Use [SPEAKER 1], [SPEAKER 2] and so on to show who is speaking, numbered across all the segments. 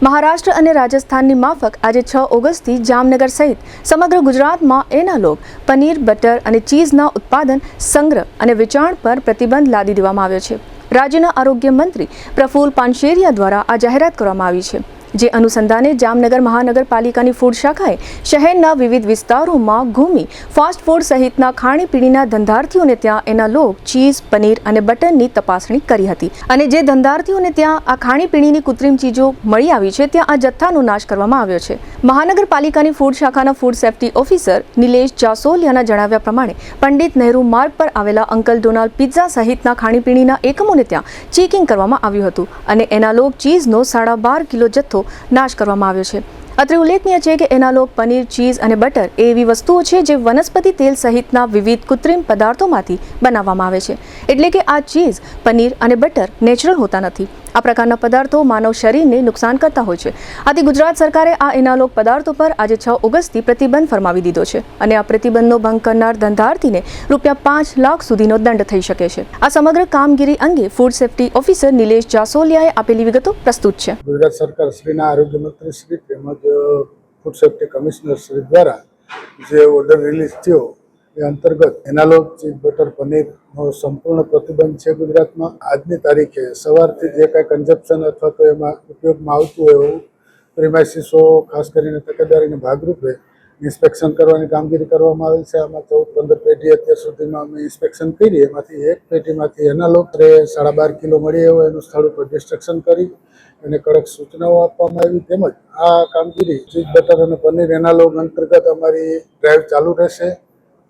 [SPEAKER 1] મહારાષ્ટ્ર અને રાજસ્થાનની માફક આજે 6 ઓગસ્ટથી જામનગર સહિત સમગ્ર ગુજરાતમાં એનાલોગ પનીર, બટર અને ચીઝના ઉત્પાદન, સંગ્રહ અને વેચાણ પર પ્રતિબંધ લાદી દેવામાં આવ્યો છે। રાજ્યના આરોગ્ય મંત્રી પ્રફુલ પાનશેરિયા દ્વારા આ જાહેરાત કરવામાં આવી છે। જે અનુસંધાને જામનગર મહાનગરપાલિકાની ફૂડ શાખાએ શહેરના વિવિધ વિસ્તારોમાં ઘૂમી ફાસ્ટ ફૂડ સહિતના ખાણીપીણીના ધંધાર્થીઓને ત્યાં એનાલોગ ચીઝ, પનીર અને બટરની તપાસણી કરી હતી અને જે ધંધાર્થીઓને ત્યાં આ ખાણીપીણીની કૃત્રિમ ચીજો મળી આવી છે ત્યાં આ જથ્થાનો નાશ કરવામાં આવ્યો છે। મહાનગરપાલિકાની ફૂડ શાખાના ફૂડ સેફ્ટી ઓફિસર નિલેશ જાસોલિયાના જણાવ્યા પ્રમાણે પંડિત નહેરુ માર્ગ પર આવેલા અંકલ ડોનાલ્ડ પિઝા સહિતના ખાણીપીણીના એકમોને ત્યાં ચેકિંગ કરવામાં આવ્યું હતું અને એનાલોગ ચીઝનો 12.5 કિલો જથ્થો નાશ કરવામાં આવ્યો છે। અત્રે ઉલ્લેખનીય છે કે એનાલોગ પનીર, ચીઝ અને બટર એ એવી વસ્તુઓ છે જે વનસ્પતિ તેલ સહિતના વિવિધ કૃત્રિમ પદાર્થોમાંથી બનાવવામાં આવે છે, એટલે કે આ ચીઝ, પનીર અને બટર નેચરલ હોતા નથી। આ પ્રકારના પદાર્થો માનવ શરીરને નુકસાન કરતા હોય છે। આથી ગુજરાત સરકારે આ એનાલોગ પદાર્થો પર આજે 6 ઓગસ્ટથી પ્રતિબંધ ફરમાવી દીધો છે અને આ પ્રતિબંધનો ભંગ કરનાર ધંધાર્થીને ₹5 લાખ સુધીનો દંડ થઈ શકે છે। આ સમગ્ર કામગીરી અંગે ફૂડ સેફ્ટી ઓફિસર નિલેશ જાસોલિયાએ આપેલી વિગતો પ્રસ્તુત છે।
[SPEAKER 2] ગુજરાત સરકાર શ્રીના આરોગ્ય મંત્રી શ્રી તેમજ ફૂડ સેફ્ટી કમિશનર શ્રી દ્વારા જે ઓર્ડર રિલીઝ થયો એ અંતર્ગત એનાલોગ ચીઝ, બટર, પનીરનો સંપૂર્ણ પ્રતિબંધ છે। ગુજરાતમાં આજની તારીખે સવારથી જે કાંઈ કન્ઝપ્શન અથવા તો એમાં ઉપયોગમાં આવતું હોય એવું પ્રિમાઇસીસો ખાસ કરીને તકેદારીના ભાગરૂપે ઇન્સ્પેક્શન કરવાની કામગીરી કરવામાં આવેલ છે। આમાં 14-15 પેઢી અત્યાર સુધીમાં અમે ઇન્સ્પેક્શન કરી, એમાંથી એક પેઢીમાંથી એનાલોગ 12.5 કિલો મળી આવ્યો, એનું સ્થળ ઉપર ડિસ્ટ્રક્શન કરી એને કડક સૂચનાઓ આપવામાં આવી। તેમજ આ કામગીરી ચીઝ, બટર અને પનીર એનાલોગ અંતર્ગત અમારી ડ્રાઈવ ચાલુ રહેશે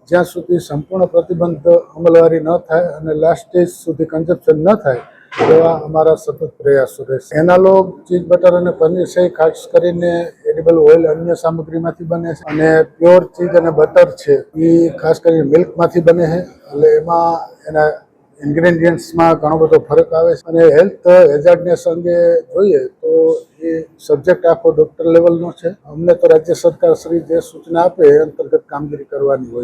[SPEAKER 2] જ્યાં સુધી સંપૂર્ણ પ્રતિબંધ અમલવારી ન થાય અને લાસ્ટ સ્ટેજ સુધી કન્ઝપ્શન ન થાય એવા અમારા સતત પ્રયાસો રહેશે। એનાલોગ ચીઝ, બટર અને પનીર છે ખાસ કરીને એડિબલ ઓઇલ અન્ય સામગ્રીમાંથી બને છે અને પ્યોર ચીઝ અને બટર છે એ ખાસ કરીને મિલ્કમાંથી બને છે, એટલે એમાં એના ઇન્ગ્રેડિયન્ટ્સમાં ઘણો બધો ફરક આવે છે અને હેલ્થ હેઝાર્ડનેસ અંગે જોઈએ તો એ સબ્જેક્ટ આખો ડૉક્ટર લેવલનો છે। અમને તો રાજ્ય સરકાર શ્રી જે સૂચના આપે એ અંતર્ગત કામગીરી કરવાની હોય।